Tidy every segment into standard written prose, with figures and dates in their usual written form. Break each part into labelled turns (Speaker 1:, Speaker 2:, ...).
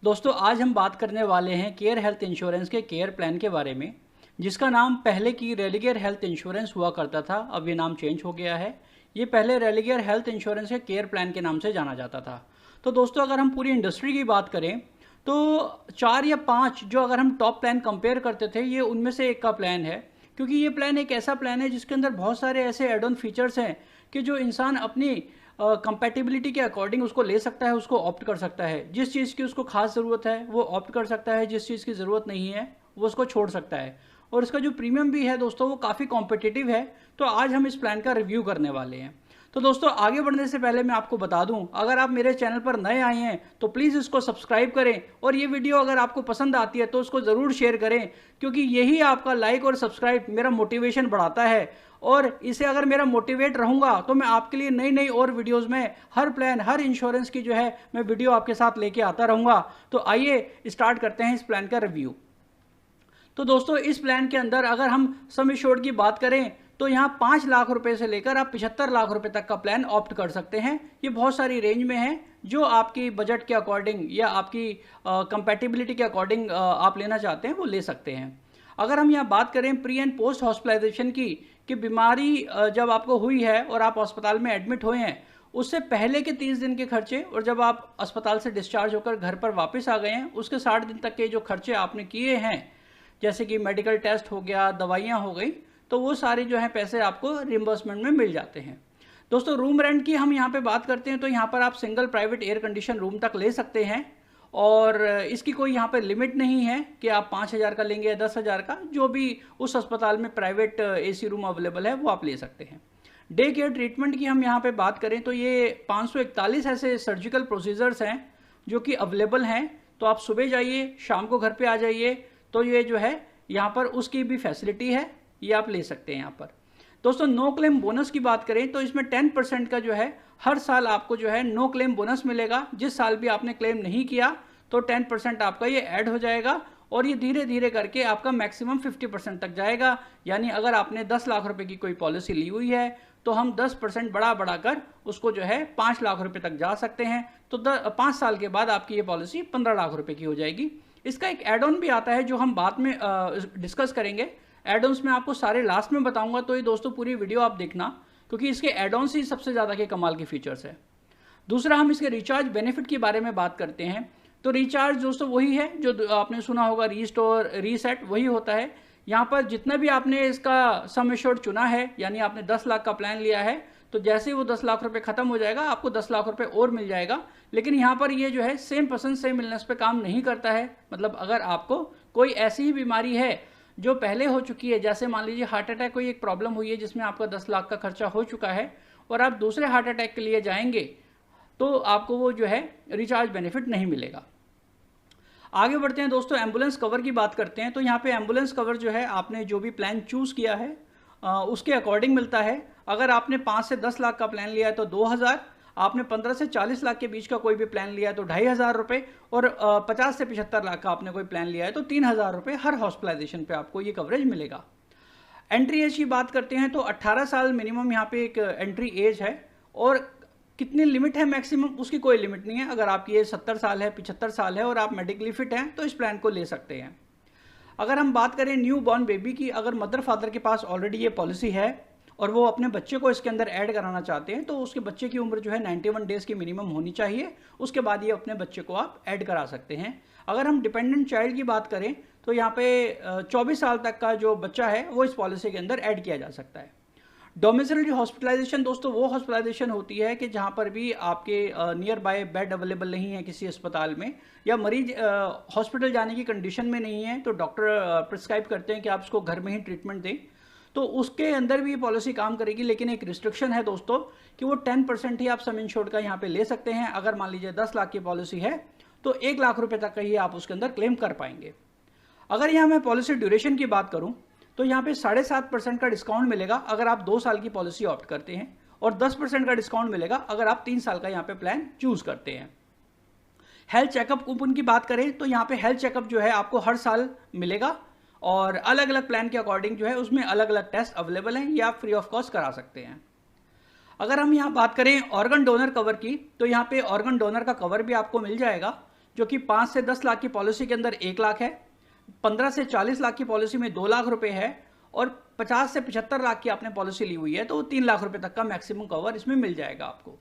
Speaker 1: दोस्तों आज हम बात करने वाले हैं केयर हेल्थ इंश्योरेंस के केयर प्लान के बारे में, जिसका नाम पहले की रेलिगेयर हेल्थ इंश्योरेंस हुआ करता था। अब ये नाम चेंज हो गया है। ये पहले रेलिगेयर हेल्थ इंश्योरेंस के केयर प्लान के नाम से जाना जाता था। तो दोस्तों अगर हम पूरी इंडस्ट्री की बात करें तो 4 या 5 जो अगर हम टॉप प्लान कंपेयर करते थे, ये उनमें से एक का प्लान है। क्योंकि ये प्लान एक ऐसा प्लान है जिसके अंदर बहुत सारे ऐसे एड ऑन फीचर्स हैं कि जो इंसान अपनी कंपैटिबिलिटी के अकॉर्डिंग उसको ले सकता है, उसको ऑप्ट कर सकता है। जिस चीज़ की उसको खास ज़रूरत है वो ऑप्ट कर सकता है, जिस चीज़ की ज़रूरत नहीं है वो उसको छोड़ सकता है। और इसका जो प्रीमियम भी है दोस्तों वो काफ़ी कॉम्पिटिटिव है। तो आज हम इस प्लान का रिव्यू करने वाले हैं। तो दोस्तों आगे बढ़ने से पहले मैं आपको बता दूं, अगर आप मेरे चैनल पर नए आए हैं तो प्लीज़ इसको सब्सक्राइब करें, और ये वीडियो अगर आपको पसंद आती है तो उसको ज़रूर शेयर करें, क्योंकि यही आपका लाइक और सब्सक्राइब मेरा मोटिवेशन बढ़ाता है। और इसे अगर मेरा मोटिवेट रहूँगा तो मैं आपके लिए नई नई और वीडियोज़ में हर प्लान हर इंश्योरेंस की जो है मैं वीडियो आपके साथ लेके आता रहूँगा। तो आइए स्टार्ट करते हैं इस प्लान का रिव्यू। तो दोस्तों इस प्लान के अंदर अगर हम सम एश्योर्ड की बात करें तो यहाँ 5 लाख रुपए से लेकर आप 75 लाख रुपए तक का प्लान ऑप्ट कर सकते हैं। ये बहुत सारी रेंज में है, जो आपकी बजट के अकॉर्डिंग या आपकी कंपैटिबिलिटी के अकॉर्डिंग आप लेना चाहते हैं वो ले सकते हैं। अगर हम यहाँ बात करें प्री एंड पोस्ट हॉस्पिटलाइजेशन की, कि बीमारी जब आपको हुई है और आप अस्पताल में एडमिट हुए हैं, उससे पहले के 30 दिन के खर्चे, और जब आप अस्पताल से डिस्चार्ज होकर घर पर वापस आ गए हैं उसके 60 दिन तक के जो खर्चे आपने किए हैं, जैसे कि मेडिकल टेस्ट हो गया, दवाइयाँ हो गई, तो वो सारे जो है पैसे आपको रिम्बर्समेंट में मिल जाते हैं। दोस्तों रूम रेंट की हम यहाँ पे बात करते हैं तो यहाँ पर आप single private air condition room तक ले सकते हैं, और इसकी कोई यहाँ पर लिमिट नहीं है कि आप 5,000 का लेंगे या 10,000 का। जो भी उस अस्पताल में प्राइवेट एसी रूम अवेलेबल है वो आप ले सकते हैं। डे केयर ट्रीटमेंट की हम यहाँ पे बात करें तो ये 541 ऐसे सर्जिकल प्रोसीजर्स हैं जो कि अवेलेबल हैं। तो आप सुबह जाइए, शाम को घर पे आ जाइए, तो ये जो है यहाँ पर उसकी भी फैसिलिटी है, ये आप ले सकते हैं यहाँ पर। दोस्तों नो क्लेम बोनस की बात करें तो इसमें 10% का जो है हर साल आपको जो है नो क्लेम बोनस मिलेगा। जिस साल भी आपने क्लेम नहीं किया तो 10% आपका ये ऐड हो जाएगा, और ये धीरे धीरे करके आपका मैक्सिमम 50% तक जाएगा। यानी अगर आपने 10 लाख रुपए की कोई पॉलिसी ली हुई है तो हम 10% बढ़ा बढ़ाकर उसको जो है 5 लाख रुपए तक जा सकते हैं। तो 5 साल के बाद आपकी ये पॉलिसी 15 लाख रुपए की हो जाएगी। इसका एक एड ऑन भी आता है जो हम बाद में डिस्कस करेंगे। एड ऑन्स में आपको सारे लास्ट में बताऊंगा, तो ये दोस्तों पूरी वीडियो आप देखना, क्योंकि इसके एड ऑन्स ही सबसे ज़्यादा के कमाल के फीचर्स है। दूसरा हम इसके रिचार्ज बेनिफिट के बारे में बात करते हैं। तो रिचार्ज दोस्तों वही है जो आपने सुना होगा, रीस्टोर रीसेट, वही होता है। यहाँ पर जितना भी आपने इसका सम एश्योर्ड चुना है, यानी आपने 10 लाख का प्लान लिया है, तो जैसे ही वो 10 लाख रुपए खत्म हो जाएगा आपको 10 लाख रुपए और मिल जाएगा। लेकिन यहाँ पर ये जो है सेम पसंद सेम इलनेस पे काम नहीं करता है। मतलब अगर आपको कोई ऐसी ही बीमारी है जो पहले हो चुकी है, जैसे मान लीजिए हार्ट अटैक कोई एक प्रॉब्लम हुई है जिसमें आपका 10 लाख का खर्चा हो चुका है, और आप दूसरे हार्ट अटैक के लिए जाएंगे तो आपको वो जो है रिचार्ज बेनिफिट नहीं मिलेगा। आगे बढ़ते हैं दोस्तों, एम्बुलेंस कवर की बात करते हैं। तो यहाँ पे एम्बुलेंस कवर जो है आपने जो भी प्लान चूज़ किया है उसके अकॉर्डिंग मिलता है। अगर आपने 5 से 10 लाख का प्लान लिया है तो 2,000, आपने 15 से 40 लाख के बीच का कोई भी प्लान लिया है तो 2,500 रुपये, और 50 से 75 लाख का आपने कोई प्लान लिया है तो 3,000 रुपये हर हॉस्पिटलाइजेशन पे आपको ये कवरेज मिलेगा। एंट्री एज की बात करते हैं तो 18 साल मिनिमम यहाँ पे एक एंट्री एज है, और कितनी लिमिट है मैक्सिमम उसकी कोई लिमिट नहीं है। अगर आपकी एज 70 साल है, 75 साल है और आप मेडिकली फिट हैं तो इस प्लान को ले सकते हैं। अगर हम बात करें न्यू बॉर्न बेबी की, अगर मदर फादर के पास ऑलरेडी ये पॉलिसी है और वो अपने बच्चे को इसके अंदर ऐड कराना चाहते हैं, तो उसके बच्चे की उम्र जो है 91 डेज़ की मिनिमम होनी चाहिए। उसके बाद ये अपने बच्चे को आप ऐड करा सकते हैं। अगर हम डिपेंडेंट चाइल्ड की बात करें तो यहाँ पे 24 साल तक का जो बच्चा है वो इस पॉलिसी के अंदर ऐड किया जा सकता है। डोमिसिलरी हॉस्पिटलाइजेशन दोस्तों वो हॉस्पिटलाइजेशन होती है कि जहाँ पर भी आपके नियर बाय बेड अवेलेबल नहीं है किसी अस्पताल में, या मरीज हॉस्पिटल जाने की कंडीशन में नहीं है, तो डॉक्टर प्रिस्क्राइब करते हैं कि आप उसको घर में ही ट्रीटमेंट दें, तो उसके अंदर भी ये पॉलिसी काम करेगी। लेकिन एक रिस्ट्रिक्शन है दोस्तों कि वो 10% ही आप सम इंश्योर्ड का यहाँ पे ले सकते हैं। अगर मान लीजिए 10 लाख की पॉलिसी है तो 1 लाख रुपये तक का ही आप उसके अंदर क्लेम कर पाएंगे। अगर यहाँ मैं पॉलिसी ड्यूरेशन की बात करूँ तो यहाँ पे 7.5% का डिस्काउंट मिलेगा अगर आप 2 साल की पॉलिसी ऑप्ट करते हैं, और 10% का डिस्काउंट मिलेगा अगर आप 3 साल का यहाँ पे प्लान चूज करते हैं। हेल्थ चेकअप कूपन की बात करें तो यहाँ पे हेल्थ चेकअप जो है आपको हर साल मिलेगा, और अलग अलग प्लान के अकॉर्डिंग जो है उसमें अलग अलग टेस्ट अवेलेबल हैं, ये आप फ्री ऑफ कॉस्ट करा सकते हैं। अगर हम यहाँ बात करें ऑर्गन डोनर कवर की, तो यहाँ पे ऑर्गन डोनर का कवर भी आपको मिल जाएगा। जो कि 5 से 10 लाख की पॉलिसी के अंदर 1 लाख है, 15 से 40 लाख की पॉलिसी में 2 लाख रुपए है, और 50 से 75 लाख की आपने पॉलिसी ली हुई है तो 3 लाख रुपए तक का मैक्सिमम कवर इसमें मिल जाएगा आपको।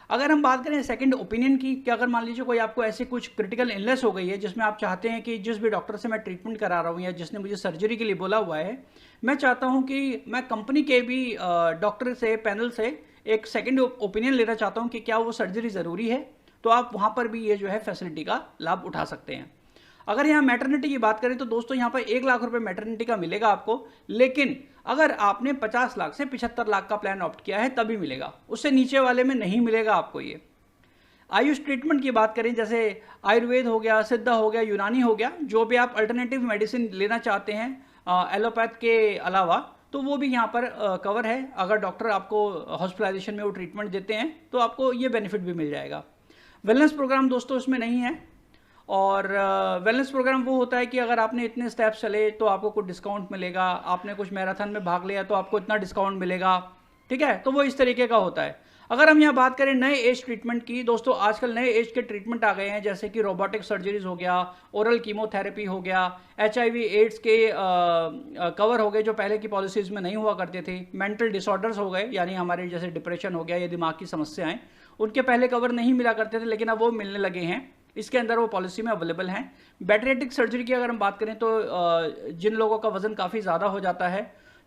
Speaker 1: अगर हम बात करें सेकंड ओपिनियन की, कि अगर मान लीजिए कोई आपको ऐसी कुछ क्रिटिकल इलनेस हो गई है जिसमें आप चाहते हैं कि जिस भी डॉक्टर से मैं ट्रीटमेंट करा रहा हूँ या जिसने मुझे सर्जरी के लिए बोला हुआ है, मैं चाहता हूँ कि मैं कंपनी के भी डॉक्टर से, पैनल से एक सेकंड ओपिनियन लेना चाहता हूँ कि क्या वो सर्जरी ज़रूरी है, तो आप वहाँ पर भी ये जो है फैसिलिटी का लाभ उठा सकते हैं। अगर यहाँ मैटरनिटी की बात करें तो दोस्तों यहाँ पर 1 लाख रुपए मैटरनिटी का मिलेगा आपको, लेकिन अगर आपने 50 लाख से 75 लाख का प्लान ऑप्ट किया है तभी मिलेगा, उससे नीचे वाले में नहीं मिलेगा आपको ये। आयुष ट्रीटमेंट की बात करें, जैसे आयुर्वेद हो गया, सिद्धा हो गया, यूनानी हो गया, जो भी आप अल्टरनेटिव मेडिसिन लेना चाहते हैं एलोपैथ के अलावा, तो वो भी यहाँ पर कवर है। अगर डॉक्टर आपको हॉस्पिटलाइजेशन में वो ट्रीटमेंट देते हैं तो आपको ये बेनिफिट भी मिल जाएगा। वेलनेस प्रोग्राम दोस्तों इसमें नहीं है, और वेलनेस प्रोग्राम वो होता है कि अगर आपने इतने स्टेप्स चले तो आपको कुछ डिस्काउंट मिलेगा, आपने कुछ मैराथन में भाग लिया तो आपको इतना डिस्काउंट मिलेगा, ठीक है, तो वो इस तरीके का होता है। अगर हम यहाँ बात करें नए एज ट्रीटमेंट की, दोस्तों आजकल नए एज के ट्रीटमेंट आ गए हैं, जैसे कि रोबोटिक सर्जरीज हो गया, ओरल कीमोथेरेपी हो गया, HIV एड्स के कवर हो गए जो पहले की पॉलिसीज़ में नहीं हुआ करते थे, मेंटल डिसऑर्डर्स हो गए, यानी हमारे जैसे डिप्रेशन हो गया या दिमाग की समस्याएं, उनके पहले कवर नहीं मिला करते थे लेकिन अब वो मिलने लगे हैं, इसके अंदर वो पॉलिसी में अवेलेबल हैं। बैटरियाटिक सर्जरी की अगर हम बात करें तो जिन लोगों का वजन काफ़ी ज़्यादा हो जाता है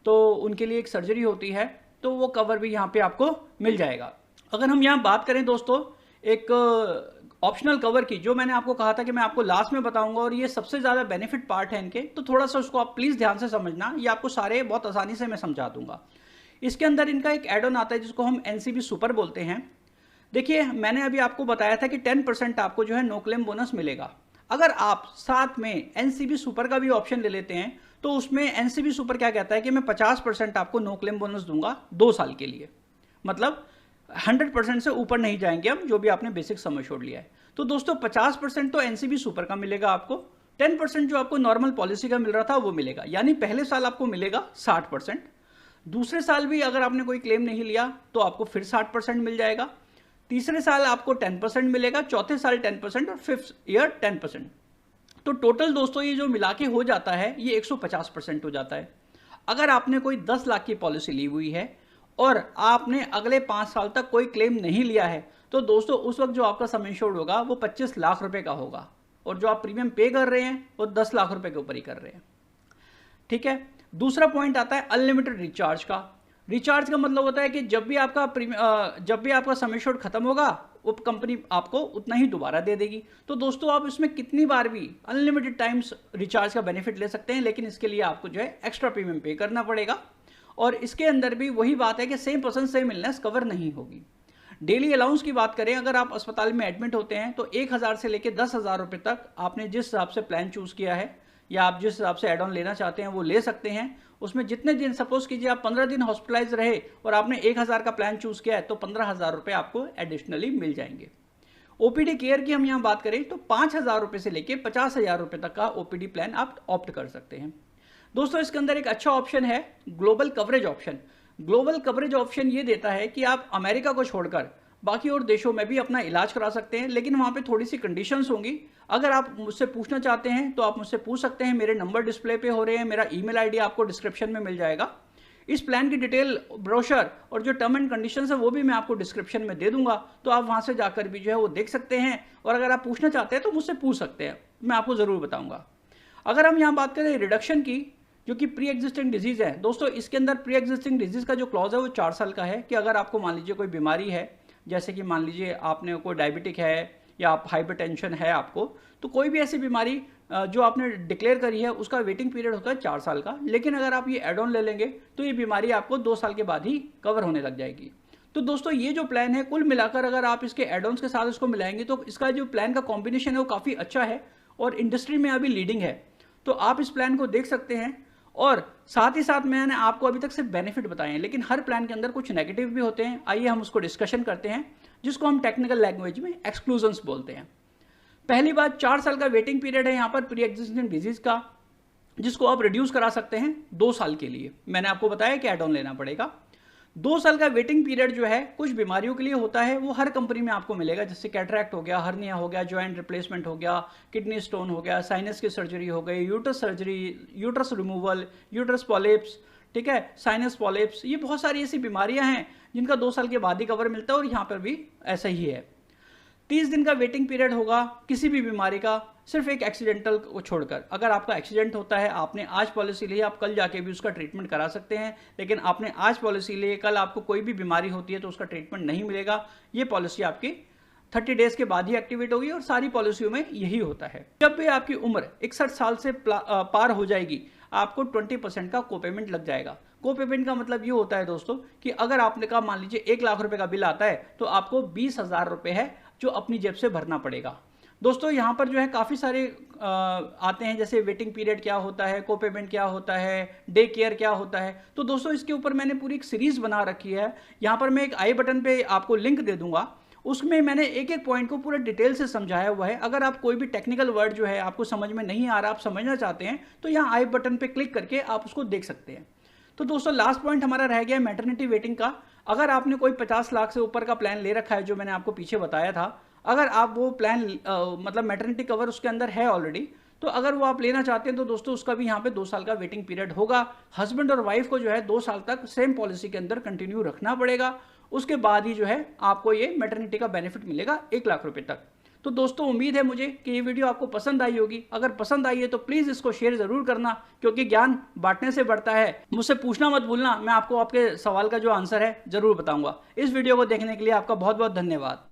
Speaker 1: तो उनके लिए एक सर्जरी होती है, तो वो कवर भी यहाँ पे आपको मिल जाएगा। अगर हम यहाँ बात करें दोस्तों एक ऑप्शनल कवर की, जो मैंने आपको कहा था कि मैं आपको लास्ट में बताऊंगा, और ये सबसे ज़्यादा बेनिफिट पार्ट है इनके, तो थोड़ा सा उसको आप प्लीज़ ध्यान से समझना, ये आपको सारे बहुत आसानी से मैं समझा दूंगा। इसके अंदर इनका एक एड ऑन आता है जिसको हम NCB सुपर बोलते हैं। देखिए मैंने अभी आपको बताया था कि 10% आपको जो है नो क्लेम बोनस मिलेगा। अगर आप साथ में NCB सुपर का भी ऑप्शन ले लेते हैं तो उसमें NCB सुपर क्या कहता है कि मैं 50% आपको नो क्लेम बोनस दूंगा 2 साल के लिए, मतलब 100% से ऊपर नहीं जाएंगे हम, जो भी आपने बेसिक सम एश्योर्ड लिया है। तो दोस्तों 50% तो NCB सुपर का मिलेगा आपको, 10% जो आपको नॉर्मल पॉलिसी का मिल रहा था वो मिलेगा, यानी पहले साल आपको मिलेगा 60%, दूसरे साल भी अगर आपने कोई क्लेम नहीं लिया तो आपको फिर 60% मिल जाएगा, तीसरे साल आपको 10% मिलेगा, चौथे साल 10% और 5th ईयर 10%। तो टोटल दोस्तों ये जो मिला के हो जाता है ये 150% हो जाता है। अगर आपने कोई 10 लाख की पॉलिसी ली हुई है और आपने अगले 5 साल तक कोई क्लेम नहीं लिया है तो दोस्तों उस वक्त जो आपका सम इंश्योर्ड होगा वो 25 लाख रुपए का होगा, और जो आप प्रीमियम पे कर रहे हैं वो 10 लाख रुपए के ऊपर ही कर रहे हैं, ठीक है। दूसरा पॉइंट आता है अनलिमिटेड रिचार्ज का। रिचार्ज का मतलब होता है कि जब भी आपका सम एश्योर्ड खत्म होगा वो कंपनी आपको उतना ही दोबारा दे देगी। तो दोस्तों आप इसमें कितनी बार भी अनलिमिटेड टाइम्स रिचार्ज का बेनिफिट ले सकते हैं, लेकिन इसके लिए आपको जो है एक्स्ट्रा प्रीमियम पे करना पड़ेगा। और इसके अंदर भी वही बात है कि same person same illness cover नहीं होगी। डेली अलाउंस की बात करें, अगर आप अस्पताल में एडमिट होते हैं तो 1000 से लेकर 10,000 रुपये तक आपने जिस हिसाब से प्लान चूज किया है या आप जिस हिसाब से एड ऑन लेना चाहते हैं वो ले सकते हैं। उसमें जितने दिन, सपोज कीजिए आप 15 दिन हॉस्पिटलाइज रहे और आपने 1000 का प्लान चूज किया है तो 15,000 रुपये आपको एडिशनली मिल जाएंगे। OPD केयर की हम यहाँ बात करें तो 5,000 रुपये से लेकर 50,000 रुपये तक का OPD प्लान आप ऑप्ट कर सकते हैं। दोस्तों इसके अंदर एक अच्छा ऑप्शन है global coverage option. Global coverage option ये देता है कि आप अमेरिका को छोड़कर बाकी और देशों में भी अपना इलाज करा सकते हैं, लेकिन वहाँ पे थोड़ी सी कंडीशंस होंगी। अगर आप मुझसे पूछना चाहते हैं तो आप मुझसे पूछ सकते हैं, मेरे नंबर डिस्प्ले पे हो रहे हैं, मेरा ईमेल आईडी आपको डिस्क्रिप्शन में मिल जाएगा। इस प्लान की डिटेल, ब्रोशर और जो टर्म एंड कंडीशंस है वो भी मैं आपको डिस्क्रिप्शन में दे दूंगा, तो आप वहाँ से जाकर भी जो है वो देख सकते हैं, और अगर आप पूछना चाहते हैं तो मुझसे पूछ सकते हैं, मैं आपको ज़रूर बताऊँगा। अगर हम यहाँ बात करें रिडक्शन की, जो कि प्री एग्जिस्टिंग डिजीज़ है, दोस्तों इसके अंदर प्री एग्जिस्टिंग डिजीज़ का जो क्लॉज है वो 4 साल का है कि अगर आपको मान लीजिए कोई बीमारी है, जैसे कि मान लीजिए आपने कोई डायबिटिक है या आप हाइपरटेंशन है आपको, तो कोई भी ऐसी बीमारी जो आपने डिक्लेयर करी है उसका वेटिंग पीरियड होता है 4 साल का, लेकिन अगर आप ये एड ऑन ले लेंगे तो ये बीमारी आपको 2 साल के बाद ही कवर होने लग जाएगी। तो दोस्तों ये जो प्लान है कुल मिलाकर अगर आप इसके एड ऑन्स के साथ इसको मिलाएंगे तो इसका जो प्लान का कॉम्बिनेशन है वो काफ़ी अच्छा है और इंडस्ट्री में अभी लीडिंग है। तो आप इस प्लान को देख सकते हैं, और साथ ही साथ मैंने आपको अभी तक सिर्फ बेनिफिट बताए हैं, लेकिन हर प्लान के अंदर कुछ नेगेटिव भी होते हैं। आइए हम उसको डिस्कशन करते हैं, जिसको हम टेक्निकल लैंग्वेज में एक्सक्लूजन्स बोलते हैं। पहली बात, 4 साल का वेटिंग पीरियड है यहाँ पर प्री एग्जिस्टिंग डिजीज का, जिसको आप रिड्यूस करा सकते हैं 2 साल के लिए। मैंने आपको बताया कि एड ऑन लेना पड़ेगा। 2 साल का वेटिंग पीरियड जो है कुछ बीमारियों के लिए होता है, वो हर कंपनी में आपको मिलेगा, जैसे कैटरैक्ट हो गया, हर्निया हो गया, जॉइंट रिप्लेसमेंट हो गया, किडनी स्टोन हो गया, साइनस की सर्जरी हो गई, uterus surgery, uterus removal, uterus polyps, ठीक है, साइनस पॉलिप्स, ये बहुत सारी ऐसी बीमारियां हैं जिनका 2 साल के बाद ही कवर मिलता है, और यहाँ पर भी ऐसा ही है। 30 दिन का वेटिंग पीरियड होगा किसी भी बीमारी का, सिर्फ एक एक्सीडेंटल को छोड़कर। अगर आपका एक्सीडेंट होता है, आपने आज पॉलिसी ली, आप कल जाके भी उसका ट्रीटमेंट करा सकते हैं, लेकिन आपने आज पॉलिसी ली, कल आपको कोई भी बीमारी होती है तो उसका ट्रीटमेंट नहीं मिलेगा। ये पॉलिसी आपकी 30 डेज के बाद ही एक्टिवेट होगी, और सारी पॉलिसियों में यही होता है। जब भी आपकी उम्र 61 साल से पार हो जाएगी, आपको 20% का कोपेमेंट लग जाएगा। कोपेमेंट का मतलब ये होता है दोस्तों कि अगर आपने कहा मान लीजिए 1 लाख रुपए का बिल आता है, तो आपको 20,000 रुपए है जो अपनी जेब से भरना पड़ेगा। दोस्तों यहाँ पर जो है काफ़ी सारे आते हैं, जैसे वेटिंग पीरियड क्या होता है, कोपेमेंट क्या होता है, डे केयर क्या होता है। तो दोस्तों इसके ऊपर मैंने पूरी एक सीरीज बना रखी है, यहाँ पर मैं एक आई बटन पे आपको लिंक दे दूंगा, उसमें मैंने एक एक पॉइंट को पूरे डिटेल से समझाया हुआ है। अगर आप कोई भी टेक्निकल वर्ड जो है आपको समझ में नहीं आ रहा, आप समझना चाहते हैं, तो यहाँ आई बटन पे क्लिक करके आप उसको देख सकते हैं। तो दोस्तों लास्ट पॉइंट हमारा रह गया है मैटरनिटी वेटिंग का। अगर आपने कोई 50 लाख से ऊपर का प्लान ले रखा है, जो मैंने आपको पीछे बताया था, अगर आप वो प्लान मतलब मैटरनिटी कवर उसके अंदर है ऑलरेडी, तो अगर वो आप लेना चाहते हैं तो दोस्तों उसका भी यहाँ पे 2 साल का वेटिंग पीरियड होगा। हस्बैंड और वाइफ को जो है 2 साल तक सेम पॉलिसी के अंदर कंटिन्यू रखना पड़ेगा, उसके बाद ही जो है आपको ये मैटरनिटी का बेनिफिट मिलेगा 1 लाख रुपए तक। तो दोस्तों उम्मीद है मुझे कि ये वीडियो आपको पसंद आई होगी। अगर पसंद आई है तो प्लीज़ इसको शेयर ज़रूर करना, क्योंकि ज्ञान बांटने से बढ़ता है। मुझसे पूछना मत भूलना, मैं आपको आपके सवाल का जो आंसर है ज़रूर बताऊंगा। इस वीडियो को देखने के लिए आपका बहुत बहुत धन्यवाद।